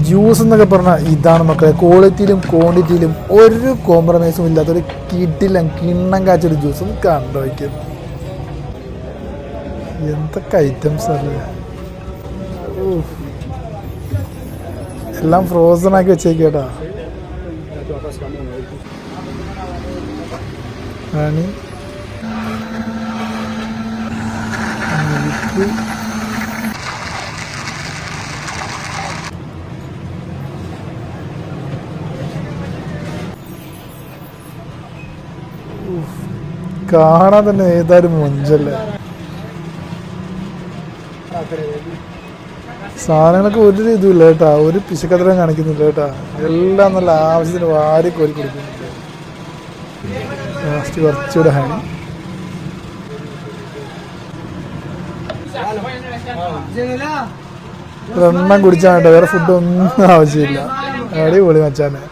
Juice എന്നൊക്കെ പറഞ്ഞാൽ ഇതാണ് മക്കളെ, ക്വാളിറ്റിയിലും ക്വാണ്ടിറ്റിയിലും ഒരു കോംപ്രമൈസും ഇല്ലാത്തൊരു കിണ്ണം കാച്ചൊരു ജ്യൂസ് ഒന്ന് കണ്ടു വയ്ക്കും. എന്തൊക്കെ ഐറ്റംസ് അല്ലേ, എല്ലാം ഫ്രോസൺ ആക്കി വെച്ചേക്കേട്ടാ. ഹണി, മിൽക്ക്, കാണാൻ തന്നെ ഏതായാലും മൊഞ്ചല്ലേ. സാധനങ്ങളൊക്കെ ഒരു ഇതുമില്ല കേട്ടാ, ഒരു പിശുക്കത്തരം കാണിക്കുന്നില്ല കേട്ടാ, എല്ലാം നല്ല ആവശ്യത്തിന് വാരി കോരി കൊടുക്കുന്നുണ്ട്. ലാസ്റ്റ് കുറച്ചുകൂടെ ഹണി. ഒരെണ്ണം കുടിച്ചാൽ കേട്ടോ, വേറെ ഫുഡൊന്നും ആവശ്യമില്ല. അടിപൊളി മച്ചാനെ.